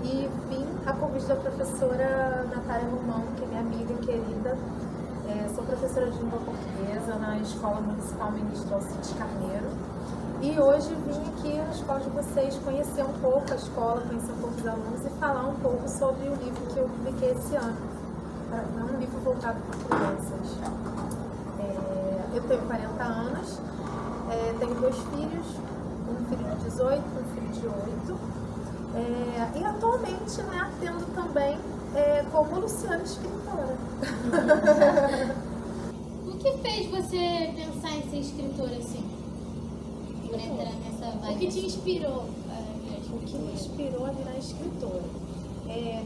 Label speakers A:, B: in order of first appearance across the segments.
A: e vim a convite da professora Natália Romão, que é minha amiga querida. Sou professora de língua portuguesa na Escola Municipal Ministro Alcides Carneiro. E hoje vim aqui na escola de vocês conhecer um pouco a escola, conhecer um pouco os alunos e falar um pouco sobre o livro que eu publiquei esse ano. É um livro voltado para crianças. Eu tenho 40 anos, tenho 2 filhos, um filho de 18, um filho de 8. E atualmente, né, atendo também como Luciana escritora.
B: O que fez você pensar em ser escritora assim? Por entrar nessa vibe? O que te inspirou a virar escritora?
A: O que me inspirou a virar escritora?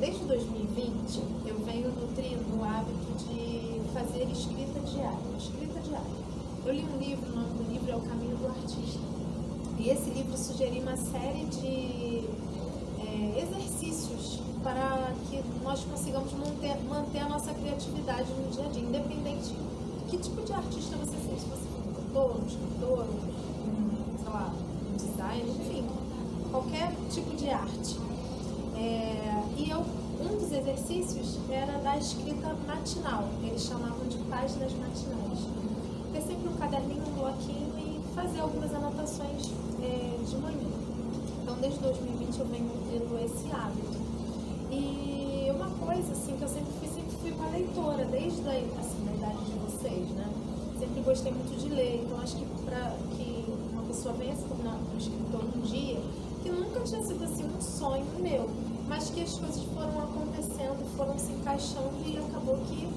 A: Desde 2020, eu venho nutrindo o hábito de fazer escrita diária. Eu li um livro, o nome do livro é O Caminho do Artista. E esse livro sugeriu uma série de exercícios para que nós consigamos manter a nossa criatividade no dia a dia, independente de que tipo de artista você seja. Se você for um cantor, um escritor, sei lá, um designer, enfim, qualquer tipo de arte. Um dos exercícios era da escrita matinal, eles chamavam de páginas matinais. Ter sempre um caderninho, um bloquinho e fazer algumas anotações de manhã. Então, desde 2020 eu venho tendo esse hábito. E uma coisa assim que eu sempre fui uma leitora, desde a idade de vocês, né? Sempre gostei muito de ler, então acho que para que uma pessoa venha se tornar um escritor um dia, que nunca tinha sido assim um sonho meu, mas que as coisas foram acontecendo, foram se encaixando e acabou que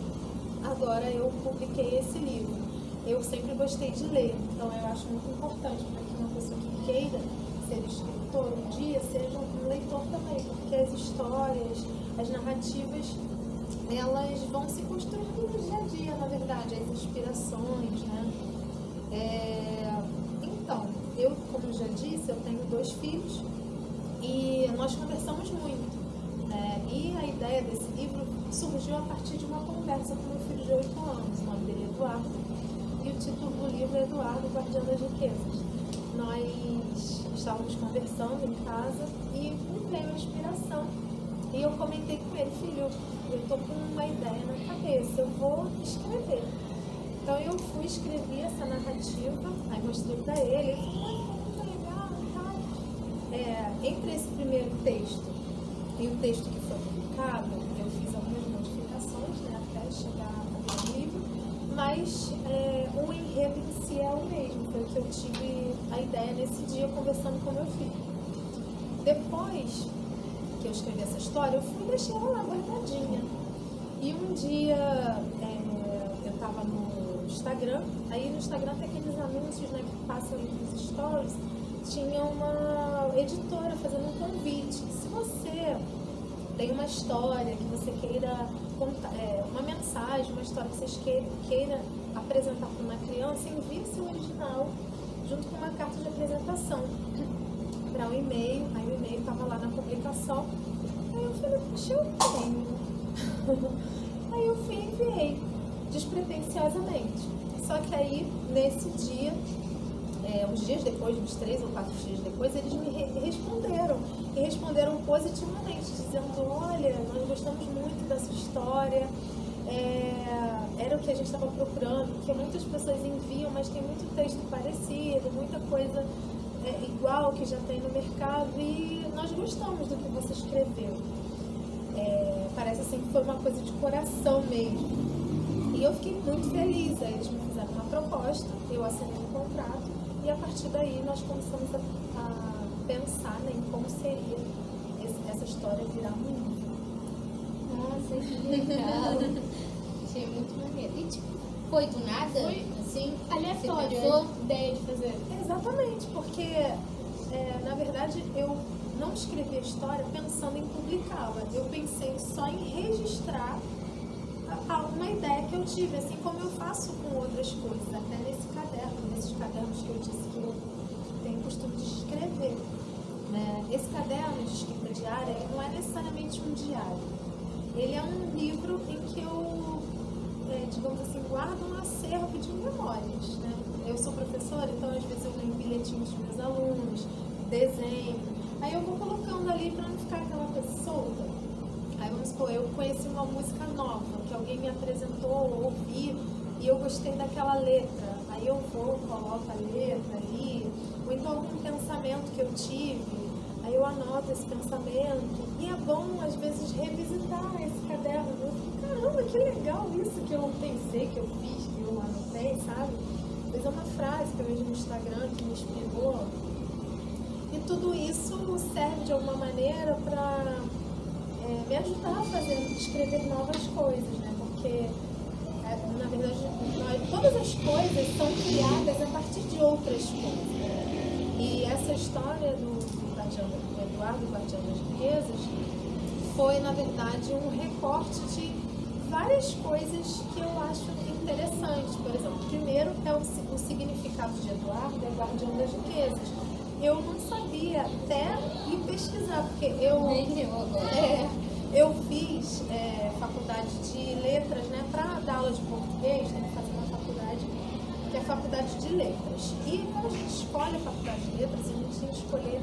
A: agora eu publiquei esse livro. Eu sempre gostei de ler, então eu acho muito importante para que uma pessoa que queira ser escritor um dia seja um leitor também, porque as histórias, as narrativas, elas vão se construindo no dia a dia, na verdade, as inspirações, né? Então, eu, como já disse, eu tenho 2 filhos e nós conversamos muito, né? E a ideia desse livro surgiu a partir de uma conversa com meu filho de 8 anos, o nome dele é Eduardo, e o título do livro é Eduardo, Guardião das Riquezas. Nós estávamos conversando em casa e me veio a inspiração. E eu comentei com ele, filho, eu tô com uma ideia na cabeça, eu vou escrever. Então eu fui escrever essa narrativa, aí mostrei pra ele, ele falou, muito legal e tal. Entre esse primeiro texto e o texto que foi publicado, eu fiz algumas modificações, né, até chegar a fazer o livro, mas o enredo em si é o mesmo, foi o que eu tive a ideia nesse dia conversando com meu filho. Depois que eu escrevi essa história, eu fui deixar ela lá guardadinha. E um dia eu estava no Instagram, aí no Instagram tem aqueles anúncios, né, que passam entre os stories, tinha uma editora fazendo um convite. Se você tem uma história que você queira contar, uma mensagem, uma história que você queira apresentar para uma criança, envie seu original junto com uma carta de apresentação para um e-mail. Aí o e-mail estava lá na publicação. Aí eu falei, puxa, eu tenho. Aí eu fui e enviei, despretensiosamente. Só que aí, nesse dia, uns dias depois, uns 3 ou 4 dias depois, eles me responderam. E responderam positivamente, dizendo, olha, nós gostamos muito dessa história. Era o que a gente estava procurando, porque muitas pessoas enviam, mas tem muito texto parecido, muita coisa igual que já tem no mercado, e nós gostamos do que você escreveu. Parece assim que foi uma coisa de coração mesmo. E eu fiquei muito feliz. Aí eles me fizeram uma proposta, eu assinei um contrato, e a partir daí nós começamos a pensar, né, em como seria essa história virar um livro.
B: Nossa, que legal. Achei muito maneiro. E tipo, foi do nada?
C: Foi
B: assim?
C: Aleatório,
B: Você pensou?
C: a ideia de fazer.
A: Exatamente, porque na verdade eu não escrevi a história pensando em publicá-la. Eu pensei só em registrar uma ideia que eu tive, assim como eu faço com outras coisas, até nesses cadernos que eu disse que eu tenho costume de escrever. Né? Esse caderno de escrita diária, ele não é necessariamente um diário. Ele é um livro em que eu, digamos assim, guardo um acervo de memórias. Né? Eu sou professora, então às vezes eu ganho bilhetinhos dos meus alunos, desenho. Aí eu vou colocando ali para não ficar aquela coisa supor, eu conheci uma música nova, que alguém me apresentou, eu ouvi, e eu gostei daquela letra. Aí eu vou, coloco a letra ali, ou então algum pensamento que eu tive, aí eu anoto esse pensamento. E é bom, às vezes, revisitar esse caderno. Eu fico, caramba, que legal isso que eu pensei, que eu fiz, que eu anotei, sabe? Às vezes é uma frase que eu vejo no Instagram que me inspirou. E tudo isso serve de alguma maneira para me ajudar a escrever novas coisas, né? Porque, na verdade, todas as coisas são criadas a partir de outras coisas. E essa história do Eduardo, o Guardião das Riquezas, foi, na verdade, um recorte de várias coisas que eu acho interessantes. Por exemplo, primeiro é o significado de Eduardo, é Guardião das Riquezas. Eu não sabia até ir pesquisar, porque eu fiz faculdade de letras, né? Para dar aula de português, tem que fazer uma faculdade, que é a faculdade de letras. E quando a gente escolhe a faculdade de letras, a gente tem que escolher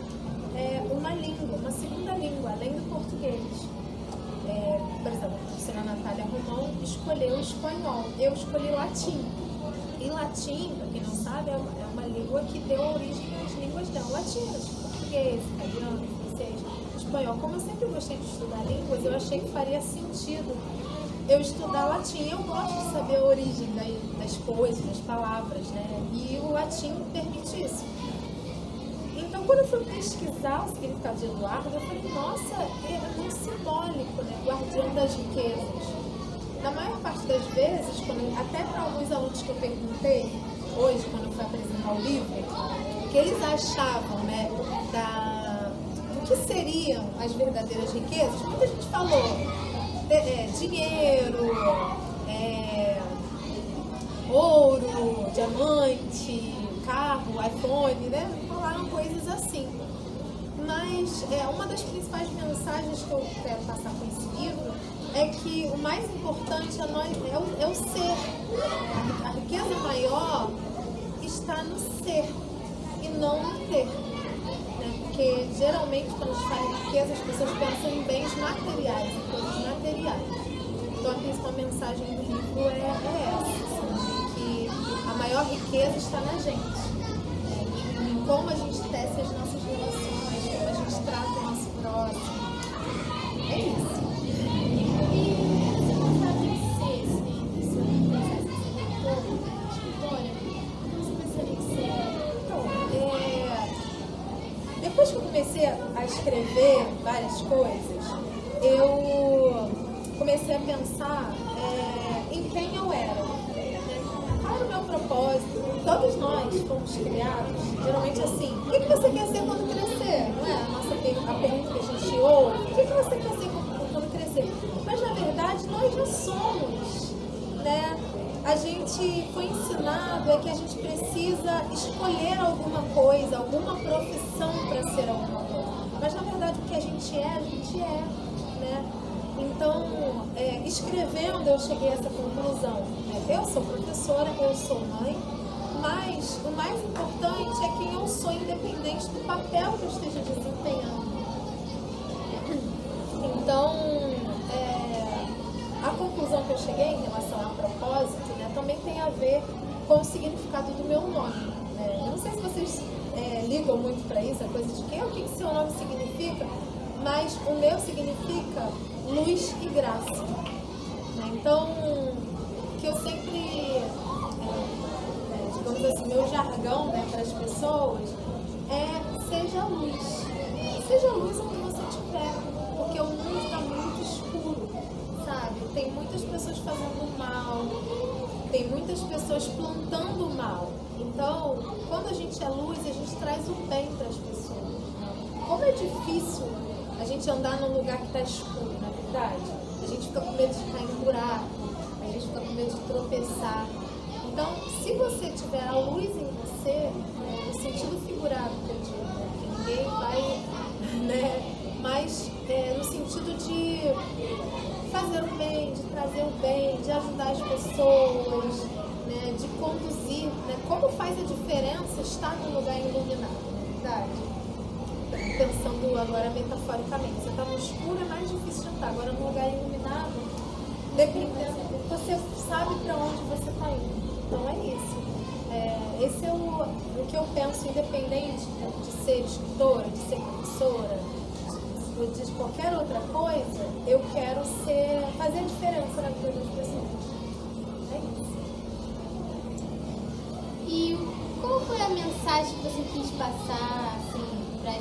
A: uma língua, uma segunda língua, além do português. Por exemplo, a professora Natália Romão escolheu o espanhol, eu escolhi o latim. E latim, para quem não sabe, é uma língua que deu origem às línguas não latinas, português, italiano, francês, espanhol. Como eu sempre gostei de estudar línguas, eu achei que faria sentido eu estudar latim. Eu gosto de saber a origem das coisas, das palavras, né? E o latim permite isso. Então, quando eu fui pesquisar o significado de Eduardo, eu falei, nossa, é muito simbólico, né? Guardião das riquezas. Na maior parte das vezes, até para alguns alunos que eu perguntei, hoje, quando eu fui apresentar o livro, o que eles achavam, né, do que seriam as verdadeiras riquezas, muita gente falou dinheiro, ouro, diamante, carro, iPhone, né? Falaram coisas assim. Mas uma das principais mensagens que eu quero passar com esse livro é que o mais importante é o ser. A riqueza maior está no ser e não no ter. Né? Porque geralmente quando a gente fala em riqueza, as pessoas pensam em bens materiais, em coisas materiais. Então a principal mensagem do livro é essa, assim, que a maior riqueza está na gente. Em como a gente tece as nossas relações, como a gente trata o nosso próximo. É isso. Depois que eu comecei a escrever várias coisas, eu comecei a pensar em quem eu era, né? Qual era o meu propósito? Todos nós fomos criados, geralmente assim, o que você quer ser quando crescer? Não é a pergunta que a gente ouve, o que você quer ser quando crescer? Mas na verdade nós já somos, né? A gente foi ensinado que a gente precisa escolher alguma coisa, alguma profissão para ser alguma coisa. Mas na verdade o que a gente é, né? Então, escrevendo eu cheguei a essa conclusão. Eu sou professora, eu sou mãe, mas o mais importante é quem eu sou, independente do papel que eu esteja desempenhando. Então, a conclusão que eu cheguei em relação a propósito, né, também tem a ver com o significado do meu nome. Né? Eu não sei se vocês ligam muito para isso, a coisa de o que seu nome significa, mas o meu significa luz e graça. Né? Então, que eu sempre, digamos assim, meu jargão, né, para as pessoas seja luz. Seja luz onde você estiver, porque o mundo está muito escuro. Sabe? Tem muitas pessoas fazendo mal, tem muitas pessoas plantando mal. Então, quando a gente é luz, a gente traz o bem para as pessoas. Como é difícil a gente andar num lugar que está escuro, na verdade? A gente fica com medo de cair em buraco, a gente fica com medo de tropeçar. Então, se você tiver a luz em você, no sentido figurado que eu digo, que ninguém vai, né? Mas no sentido de fazer o bem, de trazer o bem, de ajudar as pessoas, né, de conduzir, né, como faz a diferença estar num lugar iluminado, na verdade. pensando agora metaforicamente. Você está no escuro, é mais difícil de andar. Agora, num lugar iluminado, dependendo, você sabe para onde você está indo. Então é isso. Esse é o que eu penso, independente de ser escritora, de ser professora, ou de qualquer outra coisa, eu quero fazer a diferença na vida das pessoas. É isso.
B: E qual foi a mensagem que você quis passar, assim, para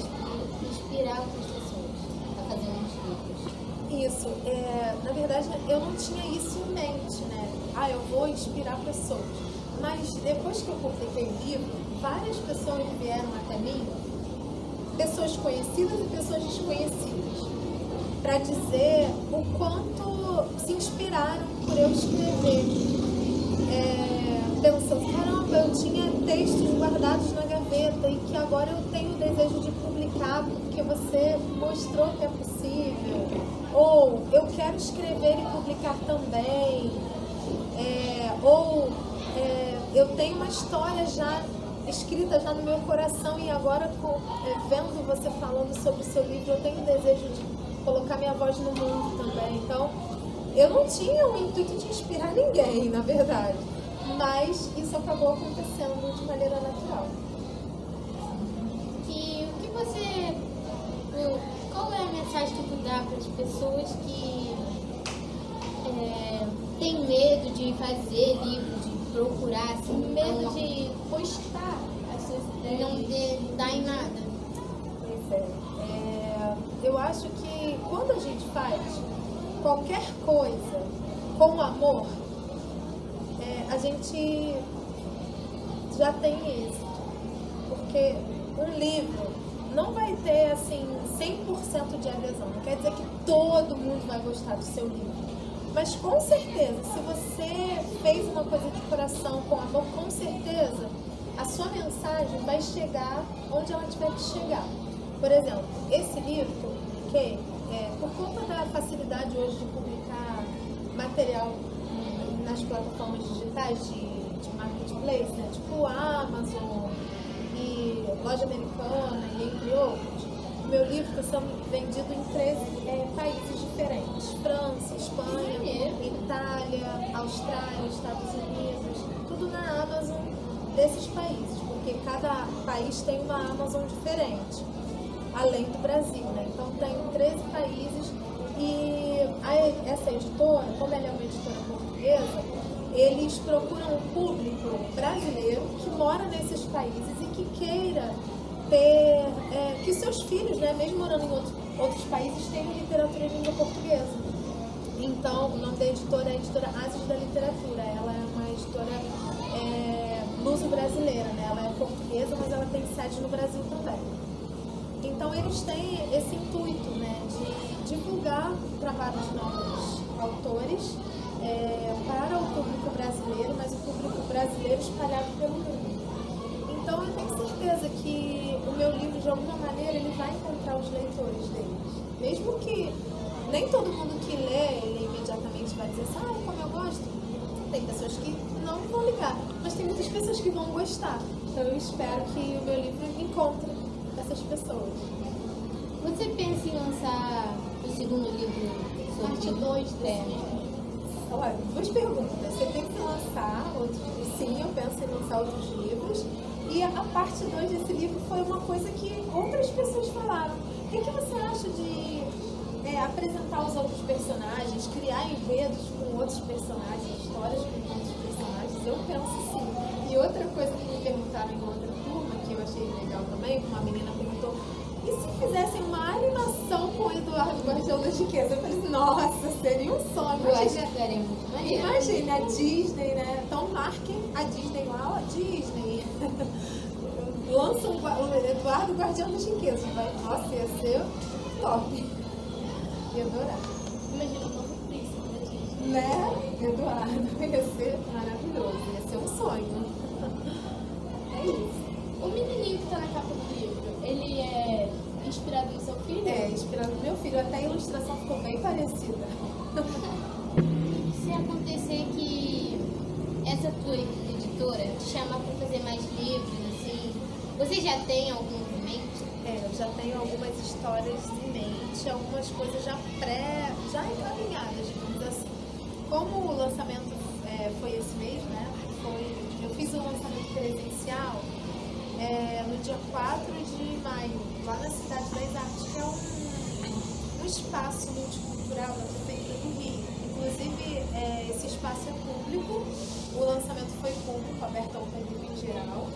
B: inspirar outras pessoas a fazer uns livros?
A: Isso. Na verdade, eu não tinha isso em mente, né? Eu vou inspirar pessoas. Mas depois que eu publiquei o livro, várias pessoas vieram até mim, pessoas conhecidas e pessoas desconhecidas, para dizer o quanto se inspiraram por eu escrever. Pensando, caramba, eu tinha textos guardados na gaveta e que agora eu tenho o desejo de publicar porque você mostrou que é possível. Ou eu quero escrever e publicar também. Eu tenho uma história já escrita já no meu coração e agora vendo você falando sobre o seu livro, eu tenho o desejo de colocar minha voz no mundo também. Então, eu não tinha o intuito de inspirar ninguém, na verdade, mas isso acabou acontecendo de maneira natural.
B: E o que você... Qual é a mensagem que tu dá para as pessoas que têm medo de fazer livro, de procurar, assim,
C: medo de postar as suas ideias?
B: Não dar em nada?
A: Pois é. Eu acho que quando a gente faz qualquer coisa com amor, a gente já tem êxito. Porque um livro não vai ter assim 100% de adesão. Não quer dizer que todo mundo vai gostar do seu livro. Mas com certeza, se você fez uma coisa de coração, com amor, com certeza, a sua mensagem vai chegar onde ela tiver que chegar. Por exemplo, esse livro, que por conta da facilidade hoje de publicar material nas plataformas digitais de marketplace, né, tipo a Amazon e Loja Americana e entre outros, meu livro está sendo vendido em 13 países diferentes: França, Espanha, Itália, Austrália, Estados Unidos, tudo na Amazon desses países, porque cada país tem uma Amazon diferente, além do Brasil, né? Então tem 13 países e essa editora, como ela é uma editora portuguesa, eles procuram um público brasileiro que mora nesses países e que queira ter, que seus filhos, né, mesmo morando em outros países, tenham literatura em língua portuguesa. Então, o nome da editora é a editora Ases da Literatura. Ela é uma editora luso-brasileira, né? Ela é portuguesa, mas ela tem sede no Brasil também. Então, eles têm esse intuito, né, de divulgar o trabalho de novos autores para o público brasileiro, mas o público brasileiro espalhado pelo mundo. Então, eu tenho certeza que o meu livro, de alguma maneira, ele vai encontrar os leitores deles. Mesmo que nem todo mundo que lê, ele imediatamente vai dizer assim, como eu gosto. Tem pessoas que não vão ligar, mas tem muitas pessoas que vão gostar. Então, eu espero que o meu livro encontre essas pessoas.
B: Você pensa em lançar o segundo livro sobre
C: Parte 2 desse livro?
A: Olha, duas perguntas. Você tem que lançar outros livros? Sim, eu penso em lançar outros livros. E a parte 2 desse livro foi uma coisa que outras pessoas falaram. O que você acha de apresentar os outros personagens, criar enredos com outros personagens, histórias com outros personagens? Eu penso sim. E outra coisa que me perguntaram em outra turma, que eu achei legal também, uma menina perguntou, e se fizessem uma animação com o Eduardo Guardião da Riqueza? Eu falei, nossa, seria um sonho.
B: Eu acho que seria muito maneiro.
A: Imagina, a Disney, né? Então marquem a Disney lá, ó, Disney. Lança o Eduardo Guardião das Riquezas. Nossa, ia ser top. Ia adorar.
C: Imagina o novo príncipe da Disney.
A: Né? Eduardo, ia ser maravilhoso. Ia ser um sonho. É isso.
C: O menininho que tá na capa do livro, ele é inspirado no seu filho?
A: É, inspirado no meu filho. Até a ilustração ficou bem parecida.
B: Se acontecer que essa tua editora te chamar para fazer mais livros, assim, você já tem algum em mente?
A: Eu já tenho algumas histórias em mente, algumas coisas já encaminhadas, digamos assim. Como o lançamento foi esse mês, né? Eu fiz o lançamento presencial no dia 4 de maio, lá na Cidade das Artes, que é um espaço multicultural da Prefeitura do Rio. Inclusive, esse espaço é público, o lançamento foi público, aberto ao público em geral.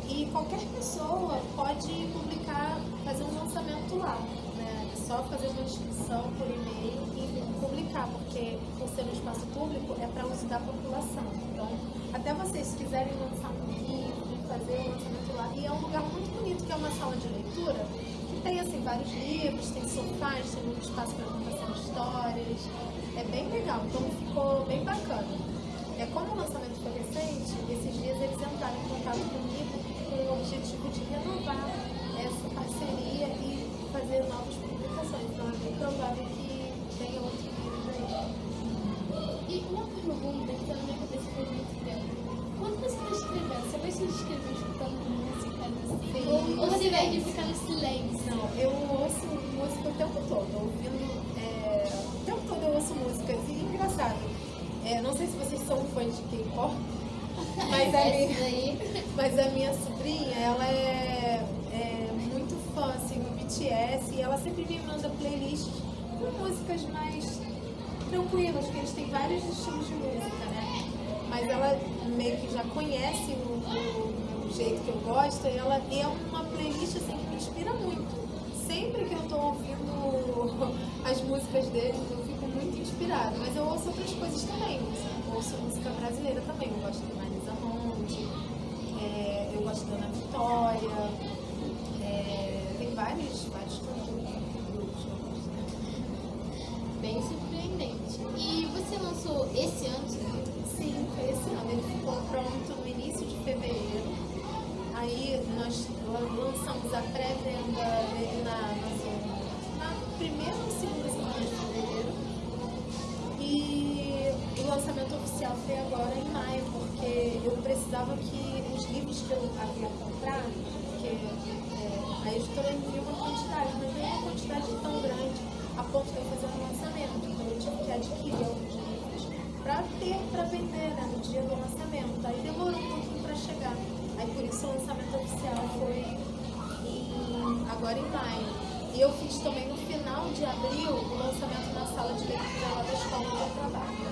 A: E qualquer pessoa pode publicar, fazer um lançamento lá, né? É só fazer uma inscrição por e-mail e publicar, porque por ser um espaço público é para uso da população. Então, até vocês se quiserem lançar um livro, fazer um lançamento lá, e é um lugar muito bonito, que é uma sala de leitura, que tem assim vários livros, tem sofás, tem muito espaço para contação de histórias, é bem legal, então ficou bem bacana. Como o lançamento foi recente, esses dias eles entraram em contato comigo com o objetivo de renovar essa parceria e fazer novas publicações. Então é bem provável que tenha outro livro aí.
C: E uma pergunta que tá na minha cabeça faz muito tempo. Quando você está escrevendo, você vai se escrever escutando música assim? Ou você vai ficar no silêncio?
A: Não, eu ouço música o tempo todo, o tempo todo eu ouço músicas. E engraçado, não sei se vocês são fãs de K-pop, mas a minha sobrinha, ela é muito fã assim, do BTS, e ela sempre me manda playlists com músicas mais tranquilas, porque eles têm vários estilos de música, né? Mas ela meio que já conhece o jeito que eu gosto, e ela é uma playlist assim, que me inspira muito. Sempre que eu tô ouvindo as músicas deles, eu fico muito inspirada. Mas eu ouço outras coisas também. Eu ouço música brasileira também. Eu gosto de Marisa Monte, eu gosto da Ana Vitória. Tem vários grupos que eu gosto.
B: Bem surpreendente. E você lançou esse ano, seu livro?
A: Sim, foi esse ano. Ele ficou pronto no início de fevereiro. Aí nós lançamos a pré-venda dele na Amazon na primeira ou segunda semana de fevereiro. E o lançamento oficial foi agora em maio, porque eu precisava que os livros que eu havia comprado, porque a editora enviou uma quantidade, mas não é uma quantidade tão grande a ponto de eu fazer um lançamento. Então eu tive que adquirir alguns livros para ter para vender, né, no dia do lançamento. Aí demorou um pouquinho para chegar. Aí por isso o lançamento oficial foi agora em maio. E eu fiz também no final de abril o lançamento na sala de leitura lá da escola onde eu trabalho.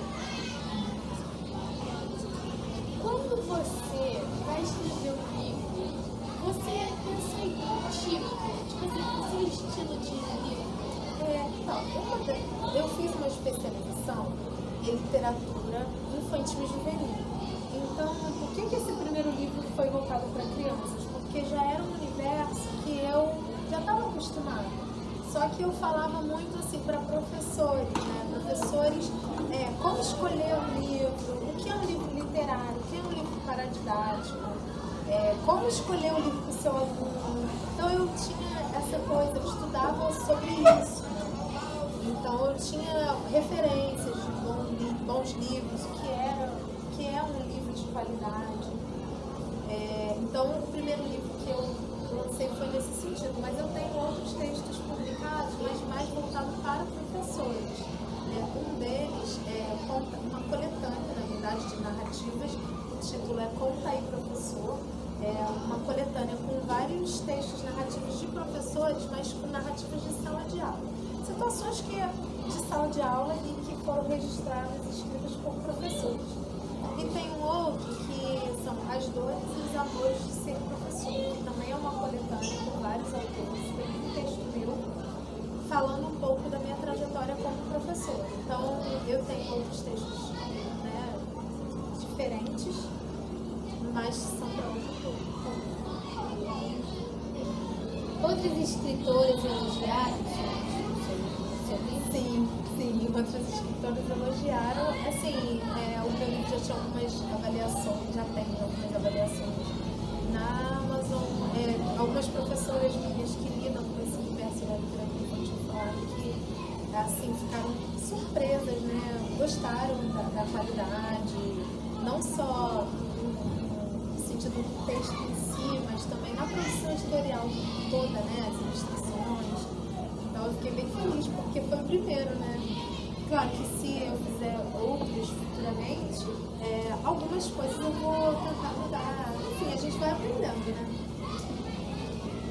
C: Quando você vai escrever um livro, você pensa em qual tipo? Tipo assim, qual é o estilo de livro?
A: Eu fiz uma especialização em literatura infantil e juvenil. Então, por que esse primeiro livro foi voltado para crianças? Porque já era um universo que eu já estava acostumada. Só que eu falava muito assim para professores, né? Professores, como escolher um livro, o que é um livro literário, o que é um livro paradidático, como escolher um livro para o seu aluno. Então eu tinha essa coisa, eu estudava sobre isso. Então eu tinha referências de bons livros, o que é um livro de qualidade. Então o primeiro livro que eu lancei foi nesse sentido, mas eu tenho outros textos publicados, mas mais voltados para professores. Um deles é uma coletânea, na verdade, de narrativas. O título é Conta aí, Professor. É uma coletânea com vários textos narrativos de professores, mas com narrativas de sala de aula. Situações de sala de aula e que foram registradas e escritas por professores. E tem um outro que são As Dores e os Amores de Ser Professor, que também é uma coletânea com vários autores. Tem um texto meu falando um pouco da minha trajetória como professora. Então, eu tenho outros textos, né, diferentes, mas são para outro público.
B: Outras escritoras elogiaram seu livro?
A: Sim, outras escritoras elogiaram. Assim, o meu livro já tinha algumas avaliações, já tem algumas avaliações na Amazon. Algumas professoras minhas que lidam com esse universo da literatura infantil falaram que, assim, ficaram surpresas, né? Gostaram da qualidade, não só no sentido do texto em si, mas também na produção editorial toda, né? As ilustrações. Então eu fiquei bem feliz, porque foi o primeiro, né? Claro que se eu fizer outros futuramente, algumas coisas eu vou tentar mudar. Enfim, a gente vai aprendendo, né?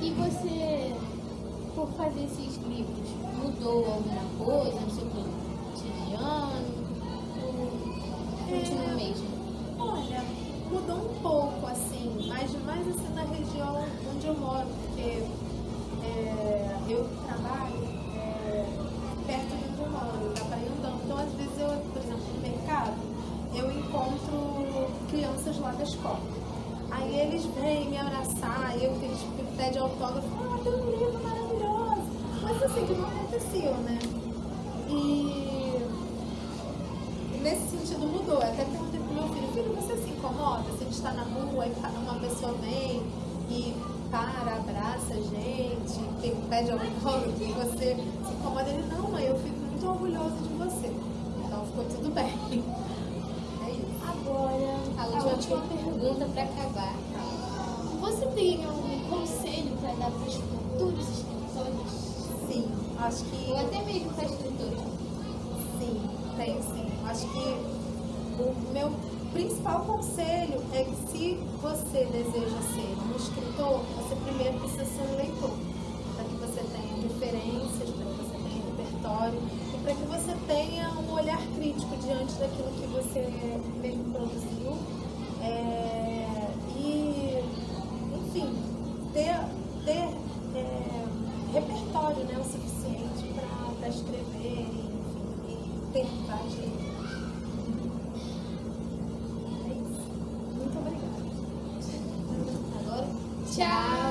B: E você, por fazer esses livros, mudou alguma coisa no seu cotidiano? Ou continua o mesmo?
A: Olha, mudou um pouco, assim, mas mais assim na região onde eu moro, porque eu trabalho perto de onde eu moro, dá para ir andando. Então, às vezes, eu, por exemplo, no mercado, eu encontro crianças lá da escola. Aí eles vêm me abraçar, e eles pedem autógrafo, tem um livro maravilhoso. Mas assim, que não aconteceu, né? E nesse sentido mudou. Eu até perguntei pro meu filho, você se incomoda? Se a gente está na rua e uma pessoa vem e abraça a gente, pede autógrafo, e você se incomoda? Ele, não, mãe, eu fico muito orgulhoso de você. Então ficou tudo bem. É isso.
B: Agora, a última pergunta para acabar.
C: Você tem algum conselho para dar para os futuros escritores?
A: Sim, acho que...
B: Ou até mesmo para escritores?
A: Sim, tenho sim. Acho que o meu principal conselho é que se você deseja ser um escritor, você primeiro precisa ser um leitor, para que você tenha referências, para que você tenha repertório e para que você tenha um olhar crítico diante daquilo que você mesmo produziu e, enfim, ter repertório, né, o suficiente para escrever e ter vários livros. É isso. Muito obrigada.
B: Agora, tchau!